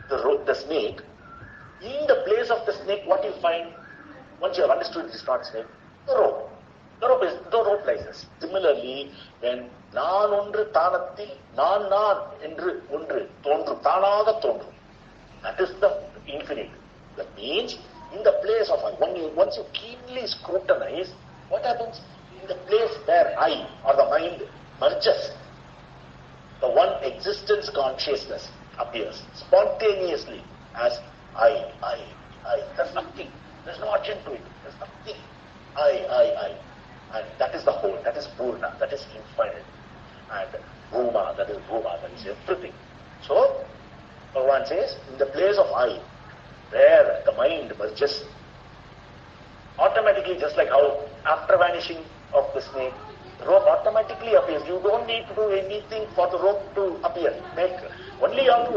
the snake, in the place of the snake, what you find, once you have understood it is not snake, the rope. The rope lies there. Similarly, when நான் ஒன்று தானத்தில் நான் என்று ஒன்று தோன்றும், தானாக தோன்றும். That is the infinite. That means, in the place of I, once you keenly scrutinize, what happens? In the place where I, or the mind, merges, the one existence consciousness appears spontaneously as I. There's nothing. There's no agent to it. There's nothing. I. And that is the whole. That is Purna. That is infinite. And Bhuma. That is everything. So, Bhagavan says, in the place of I, where the mind merges, automatically, just like how after vanishing of the snake, the rope automatically appears. You don't need to do anything for the rope to appear. Only you have to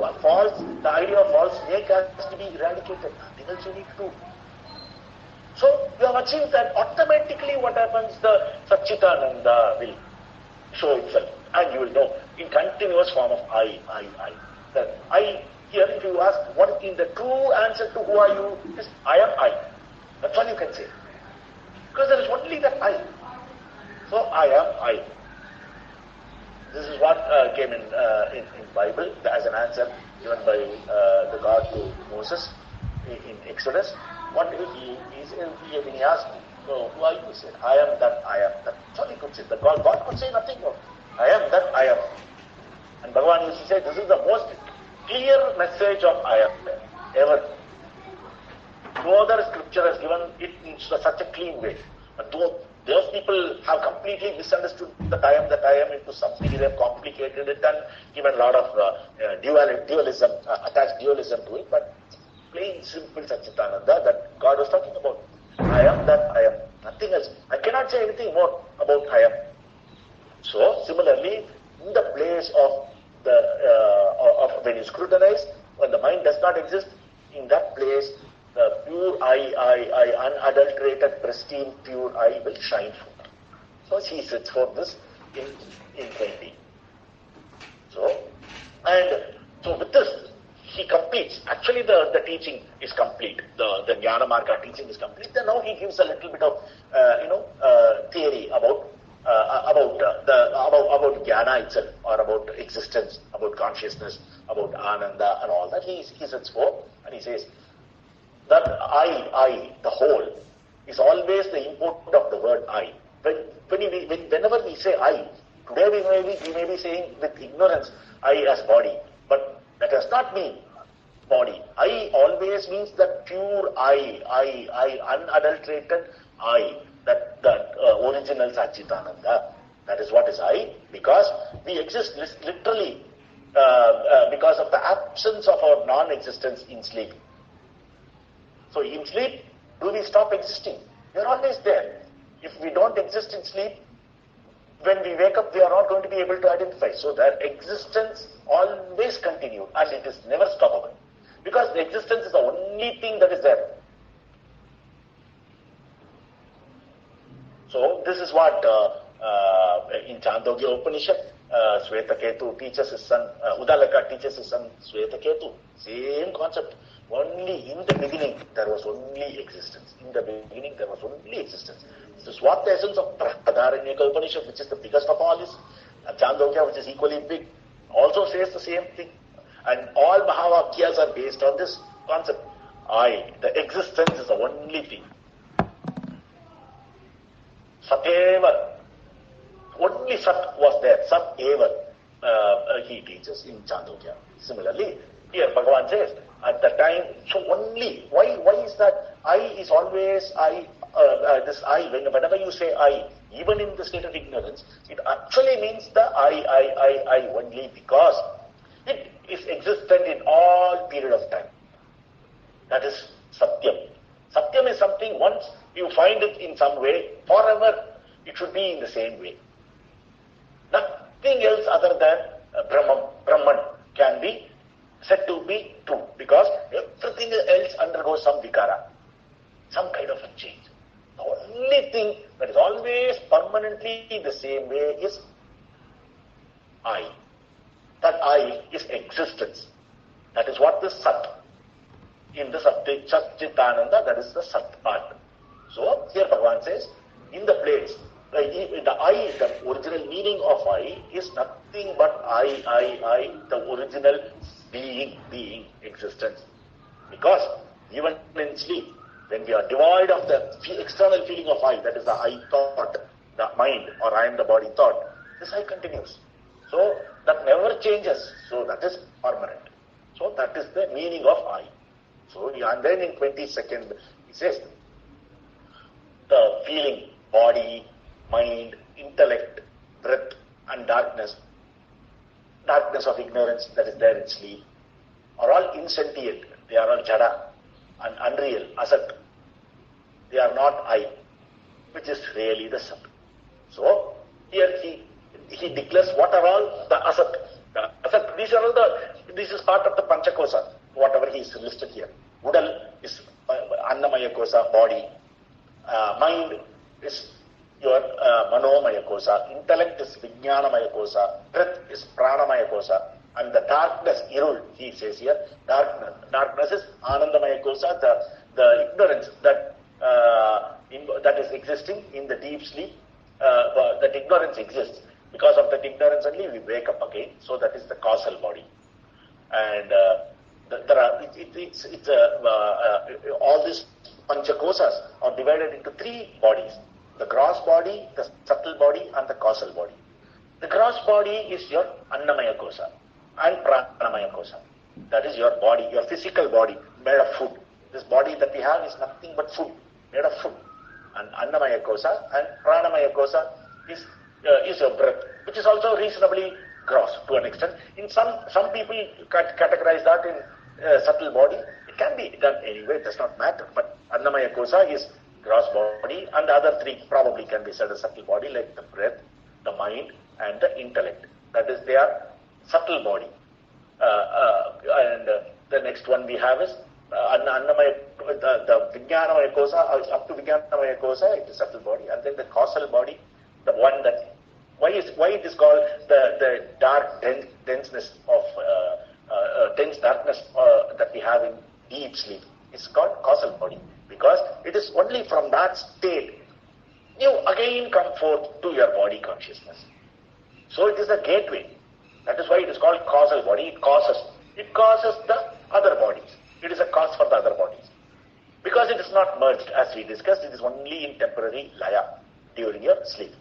the idea of false snake has to be eradicated. Nothing else you need to do. So, you have achieved that. Automatically what happens? The Satchitananda will show itself. And you will know, in continuous form of I. That I, here if you ask, what is the true answer to who are you? Is I am I. That's all you can say. Because there is only that I. So, I am I. This is what came in Bible as an answer given by the God to Moses in Exodus. What when he asked, so who are you? He said, I am that I am. That's all he could say. God could say nothing more. I am that I am. And Bhagavan used to say, this is the most clear message of I am ever. No other scripture has given it in such a clean way. But those people have completely misunderstood that I am into something. They have complicated it and given a lot of dualism, attached dualism to it. But plain, simple Satchitananda that God was talking about. I am that I am. Nothing else. I cannot say anything more about I am. So, similarly, in the place of of when you scrutinize, when the mind does not exist, in that place, the pure I, unadulterated, pristine, pure I will shine forth. So, he sets forth this in 20. So with this, he completes. Actually, the teaching is complete. The Jnana Marga teaching is complete. Then now he gives a little bit of theory about Jnana itself, or about existence, about consciousness, about Ananda and all that. He sets forth and he says that I, the whole, is always the import of the word I. Whenever we say I, today we may be saying with ignorance, I as body, but that does not mean body. I always means that pure I, unadulterated I, that original Satchitananda. That is what is I, because we exist literally because of the absence of our non-existence in sleep. So in sleep, do we stop existing? We are always there. If we don't exist in sleep, when we wake up, we are not going to be able to identify. So their existence always continues, and it is never stoppable. Because the existence is the only thing that is there. So this is what in Chandogya Upanishad, Swetaketu teaches his son, Udalaka teaches his son Swetaketu. Same concept. Only in the beginning there was only existence. In the beginning there was only existence. This is what the essence of Pradaranyaka Upanishad, which is the biggest of all, is. Chandogya, which is equally big, also says the same thing. And all Mahavakyas are based on this concept. The existence is the only thing. Sateva, only Sat was there. Sat Eva, he teaches in Chandogya. Similarly, here Bhagavan says, at the time, so only, why is that? I is always I, this I, whenever you say I, even in the state of ignorance, it actually means the I only, because it is existent in all period of time. That is Satyam. Satyam is something, once you find it in some way, forever it should be in the same way. Nothing else other than Brahman can be said to be true, because everything else undergoes some vikara, some kind of a change. The only thing that is always permanently the same way is I. That I is existence. That is what the Sat. In the Satchitananda, that is the Sat part. So here Bhagavan says, in the place, the I, the original meaning of I is nothing but I, the original being, existence. Because even in sleep, when we are devoid of the external feeling of I, that is the I thought, the mind, or I am the body thought, this I continues. So that never changes. So that is permanent. So that is the meaning of I. So and then in 22nd, he says, the feeling, body, mind, intellect, breath, and darkness of ignorance that is there in sleep, are all insentient. They are all jada and unreal, asat. They are not I, which is really the Sat. So here he declares what are all the asat. The asat, this is part of the Panchakosa, whatever he is listed here. Udal is Annamaya Kosa, body. Mind is your Manomaya Kosa. Intellect is Vijnanamaya Kosa. Breath is Pranamaya Kosa. And the darkness, Irul, he says here, darkness is Anandamaya Kosa, the ignorance that is existing in the deep sleep, that ignorance exists. Because of that ignorance only we wake up again. So that is the causal body. And all these Panchakosas are divided into three bodies. The gross body, the subtle body, and the causal body. The gross body is your Annamaya Kosa and Pranamaya Kosa. That is your body, your physical body, made of food. This body that we have is nothing but food, made of food. And Annamaya Kosa and Pranamaya Kosa is your breath, which is also reasonably gross to an extent. In some people categorize that in subtle body. It can be done anyway, it does not matter. But Annamaya Kosa is gross body, and the other three probably can be said as subtle body, like the breath, the mind, and the intellect. That is their subtle body. And the next one we have is Annamaya, the Vijnanamaya Kosa, up to Vijnanamaya Kosa, it is subtle body, and then the causal body, the one that, why it is called the dark denseness of dense darkness that we have in deep sleep. It's called causal body, because it is only from that state you again come forth to your body consciousness. So it is a gateway. That is why it is called causal body. It causes the other bodies. It is a cause for the other bodies. Because it is not merged, as we discussed, it is only in temporary laya during your sleep.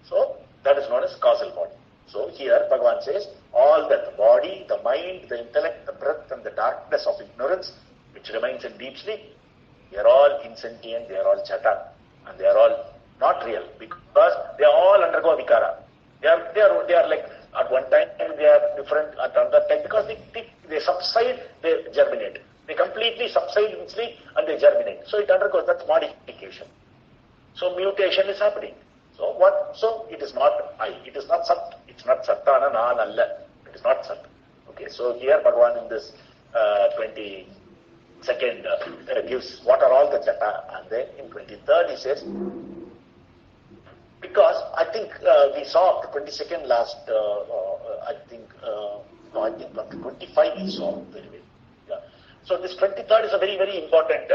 So that is known as causal body. So here Bhagavan says, all that body, the mind, the intellect, the breath, and the darkness of ignorance, which remains in deep sleep, they are all insentient, they are all jata, and they are all not real, because they all undergo vikara. They are like, at one time they are different, at another time, because they subside, they germinate. They completely subside in sleep and they germinate. So it undergoes, that's modification. So mutation is happening. So what? So it is not I. It is not Sat. It's not Sattana na nalla. It is not Sat. Okay. So here Bhagavan in this 22nd gives what are all the jata, and then in 23rd he says, because I think we saw up to 22nd last. I think up to 25 we saw very well. Yeah. So this 23rd is a very, very important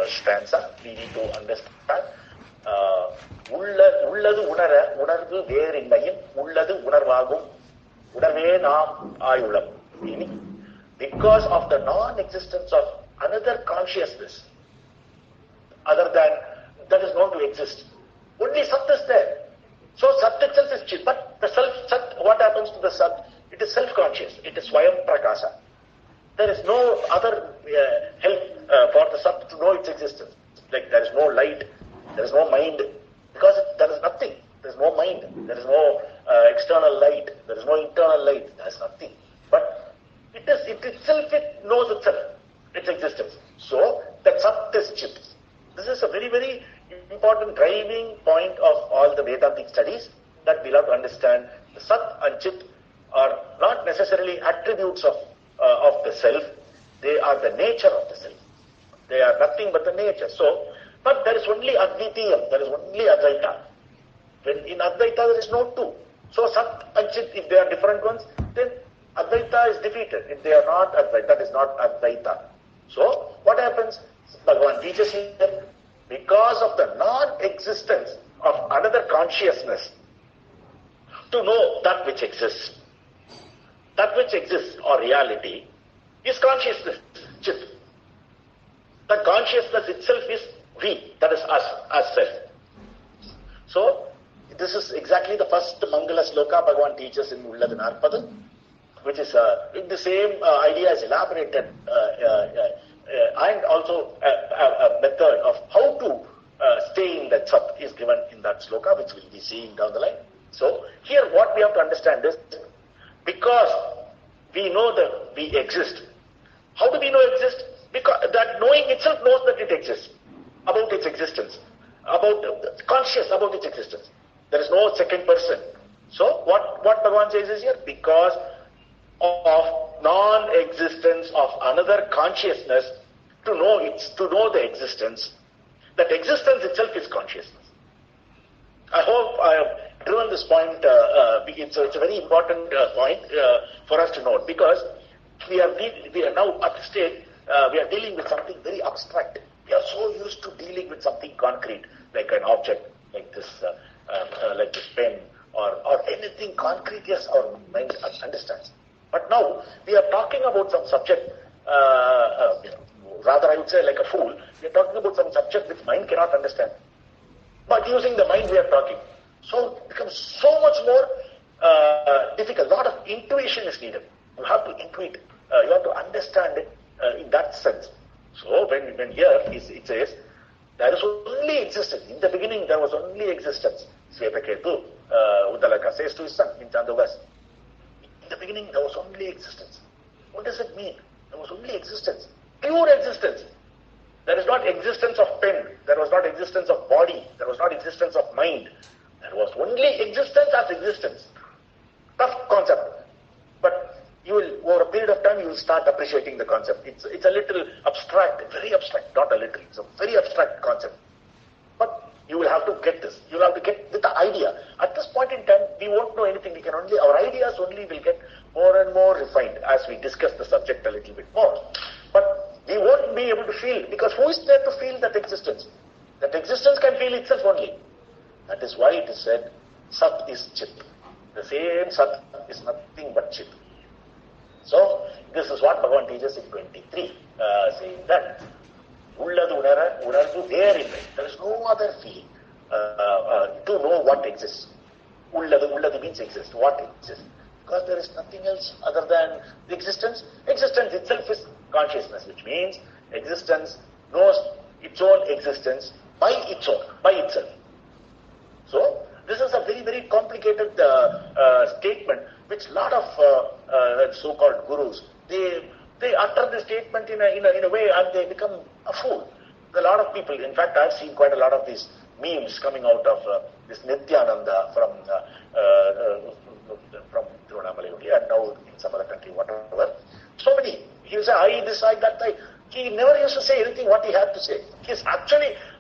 stanza. We need to understand. உள்ளது உணர உணர்வு வேறின்மையும் உள்ளது உணர்வாகும் உணர்வே நாம் ஆயுளம். Meaning, because of the non-existence of another consciousness other than that is known to exist, only Sat is there. So Sat itself is Chit. But the self-Sat, what happens to the Sat? It is self-conscious. It is Swayam Prakasa. There is no other help for the Sat to know its existence. Like there is no light, there is no mind, because there is nothing. There is no mind, there is no external light, there is no internal light, there is nothing. But it itself, it knows itself, its existence. So that Sat is Chit. This is a very, very important driving point of all the Vedantic studies, that we'll have to understand. The Sat and Chit are not necessarily attributes of the self, they are the nature of the self. They are nothing but the nature. So, but there is only Advitiyam, there is only Advaita. When in Advaita there is no two. So Sat and Chit, if they are different ones, then Advaita is defeated. If they are not Advaita, that is not Advaita. So, what happens? Bhagavan teaches here, because of the non-existence of another consciousness, to know that which exists. That which exists, or reality, is consciousness, Chit. The consciousness itself is we, that is us, as self. So, this is exactly the first Mangala Sloka Bhagavan teaches in Ulladhu Narpadu, which is the same idea is elaborated and also a method of how to stay in that Sat is given in that sloka, which we'll be seeing down the line. So, here what we have to understand is, because we know that we exist. How do we know exist? Because that knowing itself knows that it exists, about its existence, about conscious about its existence. There is no second person. So what Bhagavan says is here, because of non-existence of another consciousness, to know the existence, that existence itself is consciousness. I hope I have driven this point. It's a very important point for us to note, because we are now at the stage, we are dealing with something very abstract. We are so used to dealing with something concrete, like an object, like this pen, or anything concrete. Yes, our mind understands. But now we are talking about some subject. Rather, I would say like a fool. We are talking about some subject which mind cannot understand. But using the mind, we are talking. So it becomes so much more difficult. A lot of intuition is needed. You have to intuit. You have to understand it in that sense. So when here it says, there is only existence. In the beginning, there was only existence. Svetaketu, Uddalaka says to his son in Chandogas. In the beginning, there was only existence. What does it mean? There was only existence. Pure existence. There is not existence of pen. There was not existence of body. There was not existence of mind. There was only existence as existence. Tough concept. But you will, over a period of time, you will start appreciating the concept. It's a little abstract, very abstract, not a little. It's a very abstract concept. But you will have to get this. You will have to get with the idea. At this point in time, we won't know anything. Our ideas only will get more and more refined as we discuss the subject a little bit more. But we won't be able to feel, because who is there to feel that existence? That existence can feel itself only. That is why it is said, Sat is Chit. The same Sat is nothing but Chit. So, this is what Bhagavan teaches in 23, saying that, Ulladu unardu therein. There is no other feeling to know what exists. Ulladu means exist. What exists? Because there is nothing else other than the existence. Existence itself is consciousness, which means existence knows its own existence by itself. So, this is a very, very complicated statement, which a lot of so-called gurus, they utter the statement in a way, and they become a fool. A lot of people, in fact, I've seen quite a lot of these memes coming out of this Nityananda from Tiruvannamalai and now in some other country, whatever. So many. He'll say, I decide that I. He never used to say anything what he had to say.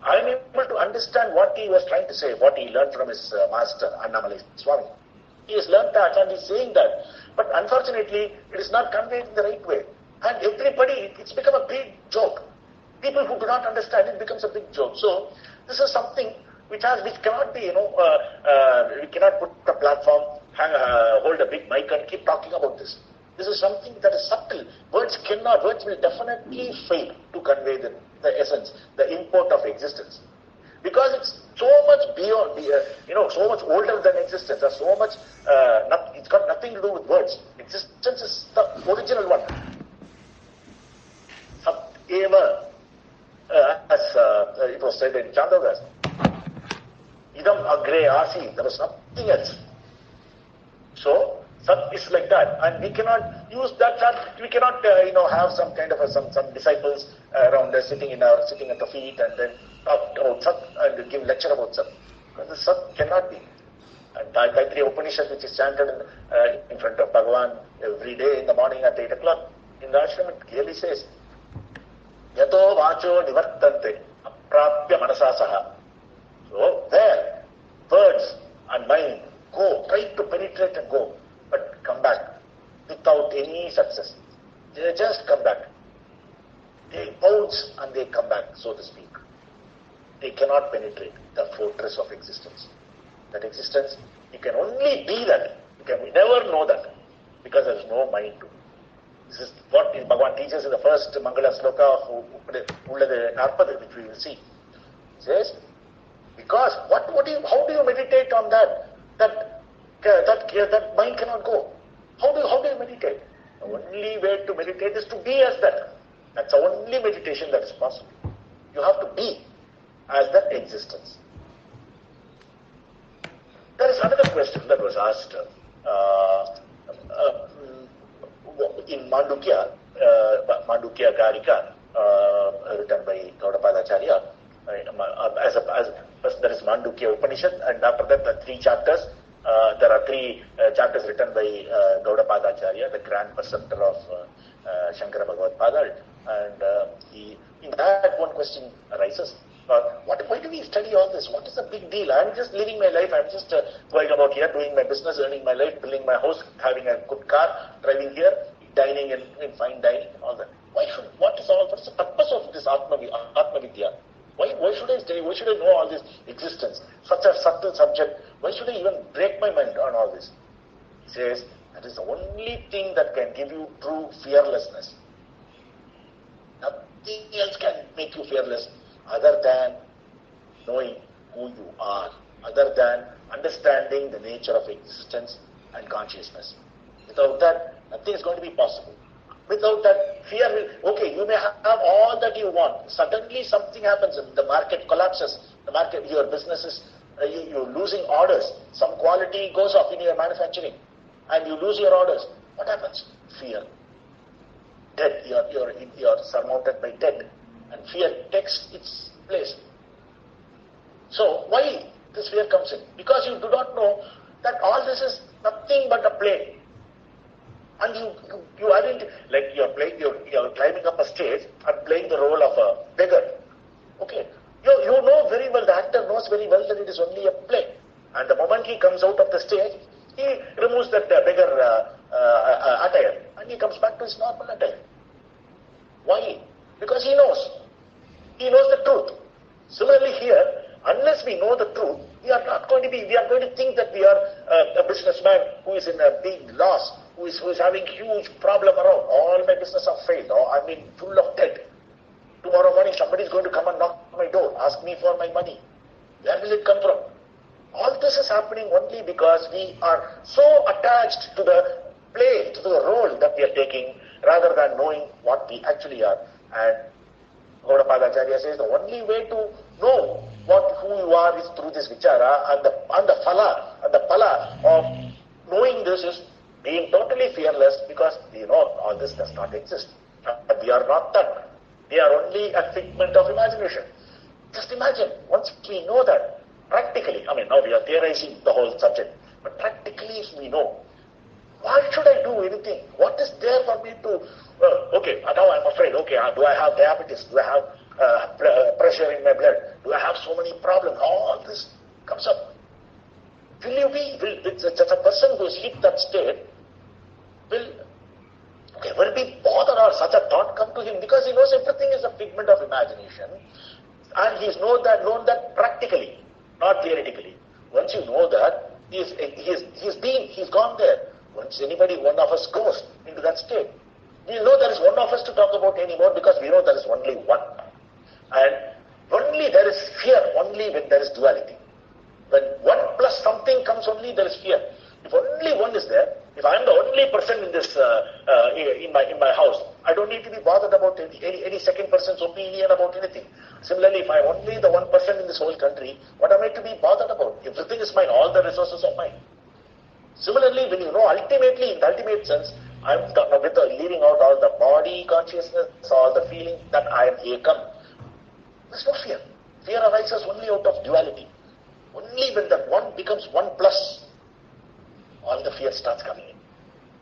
I'm able to understand what he was trying to say, what he learned from his master, Annamalai Swami. He has learned that and he's saying that. But unfortunately, it is not conveyed in the right way. And everybody, it's become a big joke. People who do not understand it becomes a big joke. So, this is something which cannot be, we cannot put a platform, hold a big mic and keep talking about this. This is something that is subtle. Words will definitely fail to convey the essence, the import of existence. Because it's so much beyond, so much older than existence, or so much, it's got nothing to do with words. Existence is the original one. Sat eva, as it was said in Chandogas, idam agre asi, there was nothing else. So, Sat is like that, and we cannot use that Sat. We cannot, have some kind of some disciples around us sitting at the feet and then talk about Sat and give lecture about Sat. Because the Sat cannot be. And Gayatri Upanishad, which is chanted in front of Bhagavan every day in the morning at 8 o'clock, in the ashram, it clearly says, Yato vacho nivartante aprapya manasasaha. So there, words and mind go, try to penetrate and go. But come back. without any success. They just come back. They bounce and they come back, so to speak. They cannot penetrate the fortress of existence. That existence, you can only be that. You can never know that because there is no mind to. This is what Bhagavan teaches in the first Mangala Sloka of Upadesa Saram, which we will see. It says, because how do you meditate on that? That mind cannot go. How do you meditate? The only way to meditate is to be as that. That's the only meditation that is possible. You have to be as that existence. There is another question that was asked in Mandukya Karika, written by Gaudapadacharya. There is Mandukya Upanishad, and after that the 3 chapters. There are 3 chapters written by Gaudapadacharya, the grand preceptor of Shankara Bhagavad Pada, and in that one question arises. Why do we study all this? What is the big deal? I'm just living my life. I'm just going about here, doing my business, earning my life, building my house, having a good car, driving here, dining in fine dining, all that. What is the purpose of this Atma Vidya? Why should I study? Why should I know all this existence? Such a subtle subject. Why should I even break my mind on all this? He says, that is the only thing that can give you true fearlessness. Nothing else can make you fearless other than knowing who you are, other than understanding the nature of existence and consciousness. Without that, nothing is going to be possible. Without that, fear will, okay, you may have all that you want. Suddenly something happens, the market collapses, your business is, you're losing orders. Some quality goes off in your manufacturing and you lose your orders. What happens? Fear. Debt. You're surmounted by debt. And fear takes its place. So why this fear comes in? Because you do not know that all this is nothing but a play. And you aren't, like you're climbing up a stage and playing the role of a beggar. Okay. You know very well, the actor knows very well that it is only a play. And the moment he comes out of the stage, he removes that beggar attire and he comes back to his normal attire. Why? Because he knows. He knows the truth. Similarly here, unless we know the truth, we are going to think that we are a businessman who is in a big loss, who is having huge problem around. All my business have failed, or I'm full of debt. Tomorrow morning somebody is going to come and knock my door, ask me for my money. Where will it come from? All this is happening only because we are so attached to the play, to the role that we are taking, rather than knowing what we actually are. And Gaudapadacharya says the only way to know who you are is through this vichara, and the phala of knowing this is being totally fearless, because we know all this does not exist. But we are not that. We are only a figment of imagination. Just imagine, once we know that, practically, now we are theorizing the whole subject, but practically if we know, why should I do anything? What is there for me to, okay, now I'm afraid, okay, do I have diabetes? Do I have pressure in my blood? Do I have so many problems? All this comes up. Will just a person who has hit that state, will be bothered or such a thought come to him, because he knows everything is a figment of imagination, and he's known that practically, not theoretically. Once you know that, he's gone there. Once one of us goes into that state, we know there is one of us to talk about anymore, because we know there is only one. And only there is fear only when there is duality. When one plus something comes, only there is fear. If only one is there, if I am the only person in this in my house, I don't need to be bothered about any second person's opinion about anything. Similarly, if I am only the one person in this whole country, what am I to be bothered about? Everything is mine, all the resources are mine. Similarly, when you know ultimately, in the ultimate sense, I'm leaving out all the body consciousness, all the feeling that I am ekam. There's no fear. Fear arises only out of duality. Only when that one becomes one plus, all the fear starts coming in.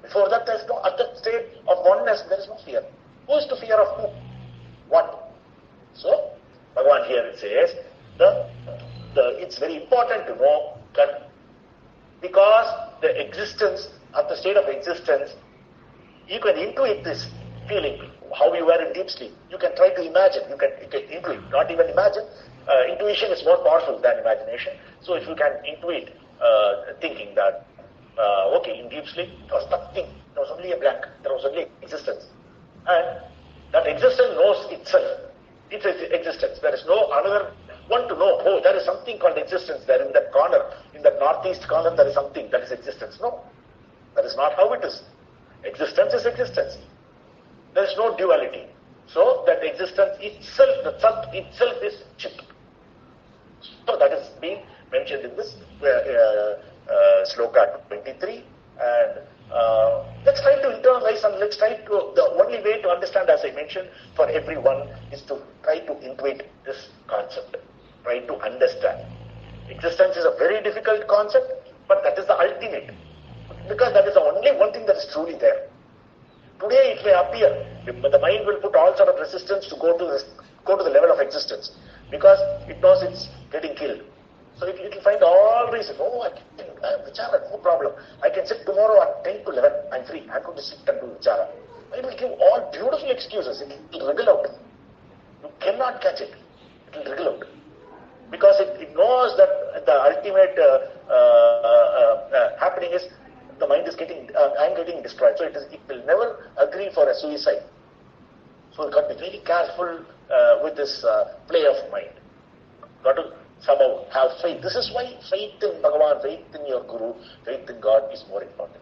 Before that, there is no, at that state of oneness, there is no fear. Who is to fear of who? One. So, Bhagavan here it says, it's very important to know that because the existence, at the state of existence, You can intuit this feeling, how you were in deep sleep. You can try to imagine, you can intuit, not even imagine. Intuition is more powerful than imagination. So if you can intuit, thinking that, okay, in deep sleep, there was nothing, there was only a blank, there was only existence. And that existence knows itself, its existence. There is no another one to know, oh, there is something called existence there in that corner, in that northeast corner, there is something that is existence. No, that is not how it is. Existence is existence. There is no duality. So that existence itself, the Sat itself is Chit. So that is being mentioned in this Sloka 23. And let's try to internalize and let's try to, the only way to understand, as I mentioned, for everyone is to try to intuit this concept, try to understand. Existence is a very difficult concept, but that is the ultimate, because that is the only one thing that is truly there. Today it may appear, the mind will put all sort of resistance to go to the level of existence, because it knows it's getting killed. So it will find all reasons. Oh, I have vichara, no problem. I can sit tomorrow at 10 to 11. I'm free. I'm going to sit and do vichara. It will give all beautiful excuses. It will wriggle out. You cannot catch it. It will wriggle out. Because it knows that the ultimate happening is the mind is getting, I'm getting destroyed. So it will never agree for a suicide. So you've got to be very careful with this play of mind. Got to somehow have faith. This is why faith in Bhagavan, faith in your Guru, faith in God is more important.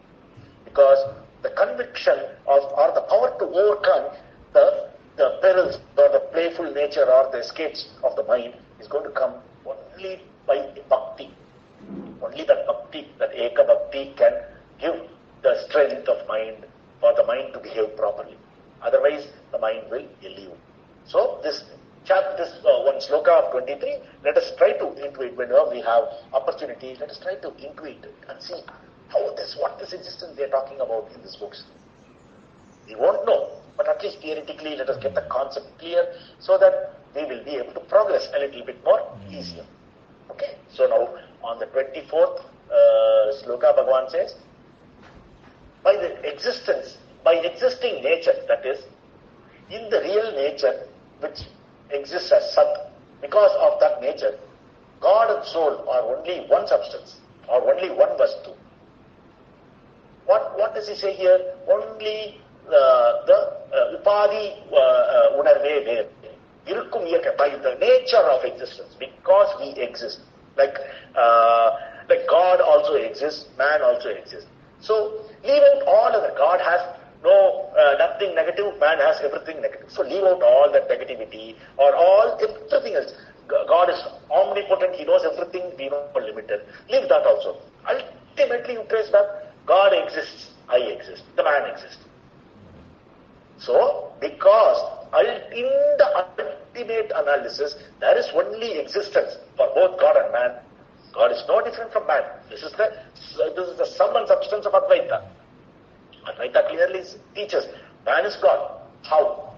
Because the conviction of, or the power to overcome the perils or the playful nature or the escapes of the mind is going to come only by bhakti. Only that bhakti, that eka bhakti can give the strength of mind for the mind to behave properly. Otherwise, the mind will elude. So this one sloka of 23, let us try to intuit whenever we have opportunity. Let us try to intuit and see what this existence they are talking about in these books. We won't know, but at least theoretically, let us get the concept clear so that we will be able to progress a little bit more easier. Okay, so now on the 24th sloka, Bhagavan says, by the existence, by existing nature, that is, in the real nature which exists as Sat, because of that nature, God and soul are only one substance, or only one Vastu. What does he say here? Only the Upadi Unarve Ver. By the nature of existence, because we exist. Like God also exists, man also exists. So leave out all of that. God has nothing negative, man has everything negative. So leave out all that negativity or everything else. God is omnipotent, he knows everything, we know limited. Leave that also. Ultimately you trace back, God exists, I exist, the man exists. So, because in the ultimate analysis, there is only existence for both God and man. God is no different from man. This is the sum and substance of Advaita. Advaita clearly teaches, man is God. How?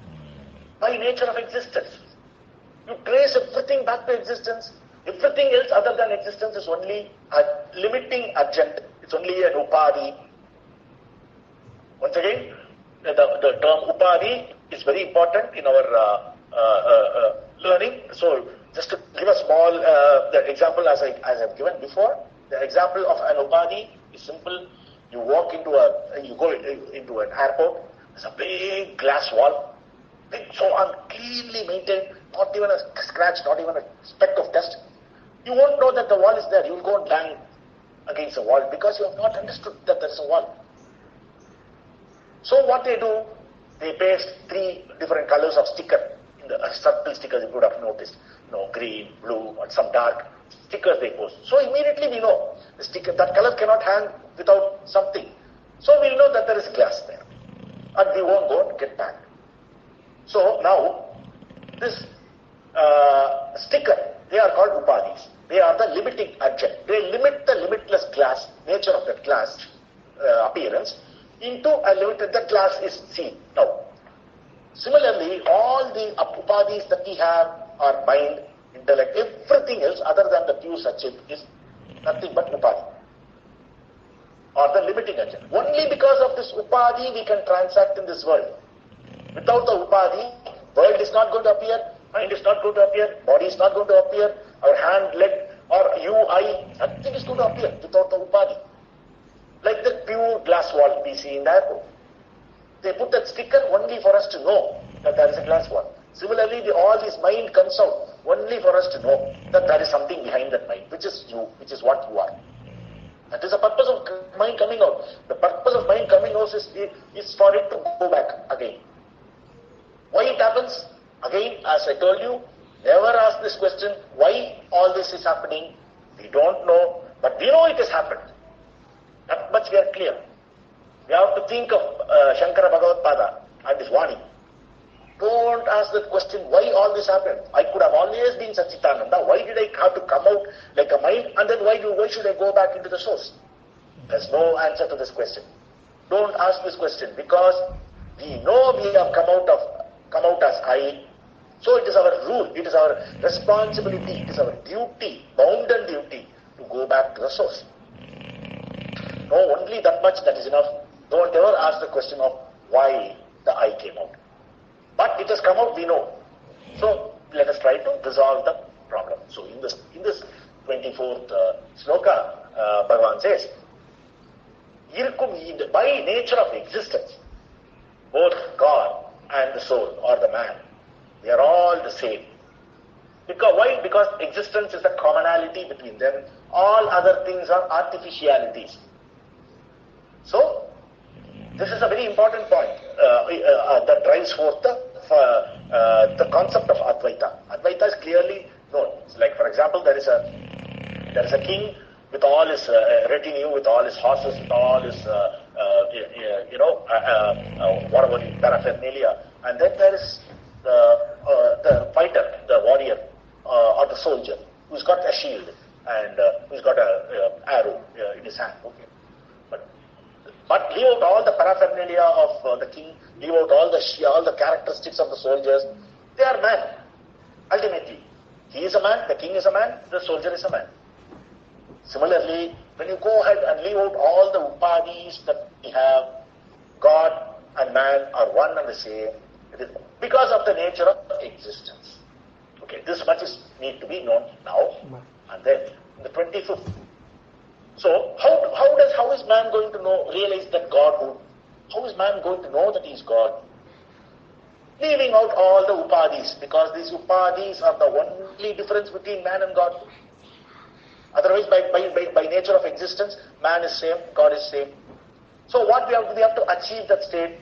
By nature of existence. You trace everything back to existence. Everything else other than existence is only a limiting agent. It's only an upadi. Once again, the term upadi is very important in our learning. So, just to give a small the example as I've given before, the example of an upadi is simple. You walk you go into an airport. There's a big glass wall, so uncleanly maintained, not even a scratch, not even a speck of dust. You won't know that the wall is there. You'll go and bang against the wall because you have not understood that there is a wall. So what they do, they paste 3 different colors of sticker, in the subtle stickers you could have noticed, green, blue, or some dark stickers they post. So immediately we know the sticker, that color cannot hang without something. So we'll know that there is glass there, and we won't go and get banged. So now this sticker, they are called upadis. They are the limiting agent. They limit the limitless glass, nature of that glass appearance, into a limited, the glass is seen. Now, similarly, all the upadis that we have, our mind, intellect, everything else other than the pure Satchit is nothing but upadi. or the limiting agent. Only because of this upadhi we can transact in this world. Without the upadhi, world is not going to appear, mind is not going to appear, body is not going to appear, our hand, leg, or you, I, nothing is going to appear without the upadhi. Like the pure glass wall we see in the airport. They put that sticker only for us to know that there is a glass wall. Similarly, all this mind comes out only for us to know that there is something behind that mind, which is you, which is what you are. That is the purpose of mind coming out. The purpose of mind coming out is for it to go back again. Why it happens? Again, as I told you, never ask this question, why all this is happening? We don't know, but we know it has happened. That much we are clear. We have to think of Shankara Bhagavad Pada and his Vani. Don't ask that question, why all this happened? I could have always been Satchitananda. Why did I have to come out like a mind? And then why should I go back into the source? There's no answer to this question. Don't ask this question, because we know we have come out as I. So it is our rule, it is our responsibility, it is our duty, bounden duty, to go back to the source. Know only that much, that is enough. Don't ever ask the question of why the I came out. But it has come out, we know. So let us try to resolve the problem. So in this 24th sloka, Bhagavan says, by nature of existence, both God and the soul or the man, they are all the same. Why? Because existence is the commonality between them. All other things are artificialities. So, this is a very important point that drives forth the concept of Advaita. Advaita is clearly known. It's like, for example, there is a king with all his retinue, with all his horses, with all his whatever paraphernalia, and then there is the fighter, the warrior, or the soldier, who's got a shield and who's got an arrow in his hand. Okay. But leave out all the paraphernalia of the king, leave out all the characteristics of the soldiers. They are man. Ultimately, he is a man, the king is a man, the soldier is a man. Similarly, when you go ahead and leave out all the upadhis that we have, God and man are one and the same. It is because of the nature of existence. Okay, this much need to be known now. And then, the 25th. So, how is man going to realize that Godhood? How is man going to know that he is God? Leaving out all the upadhis, because these upadhis are the only difference between man and God. Otherwise, by nature of existence, man is same, God is same. So what we have to achieve that state.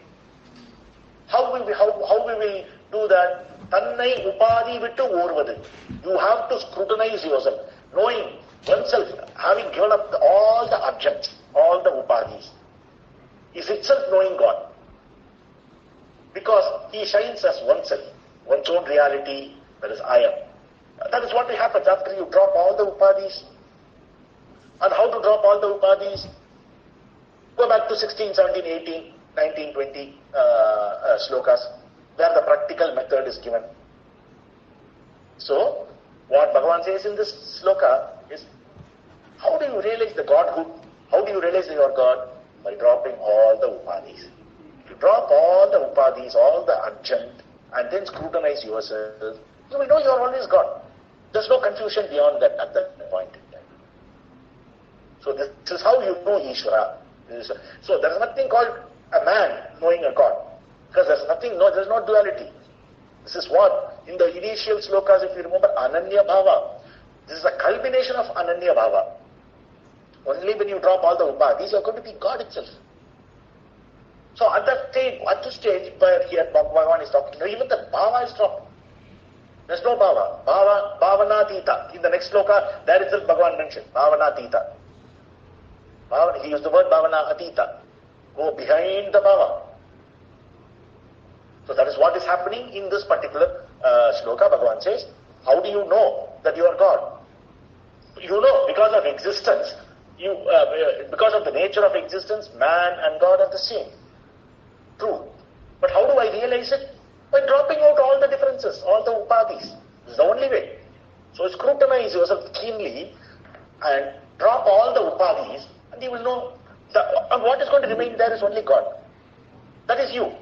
How we will do that? Tannai upadhi vittu orvadu. You have to scrutinize yourself, knowing oneself, having given up all the objects, all the upadhis, is itself knowing God. Because he shines as oneself, one's own reality, that is I am. That is what happens after you drop all the upadhis. And how to drop all the upadhis? Go back to 16, 17, 18, 19, 20 slokas, where the practical method is given. So, what Bhagavan says in this sloka is, how do you realize the Godhood? How do you realize that you are God? By dropping all the upadhis. If you drop all the upadhis, all the adjunct, and then scrutinize yourself, you will know you are always God. There's no confusion beyond that at that point in time. So this is how you know Ishvara. So there is nothing called a man knowing a God. Because there's no duality. This is what, in the initial slokas, if you remember, Ananya Bhava. This is a culmination of Ananya Bhava. Only when you drop all the upadhis, you are going to be God itself. So at the stage where here Bhagavan is talking, even the Bhava is dropped. There's no Bhava. Bhavanatita. In the next sloka, there itself Bhagavan mentioned, Bhavanatita. He used the word Bhavana Atita. Go behind the Bhava. So that is what is happening in this particular sloka. Bhagavan says, how do you know that you are God? You know, because of existence, because of the nature of existence, man and God are the same. True. But how do I realize it? By dropping out all the differences, all the upadhis. This is the only way. So scrutinize yourself keenly and drop all the upadhis, and you will know And what is going to remain there is only God. That is you.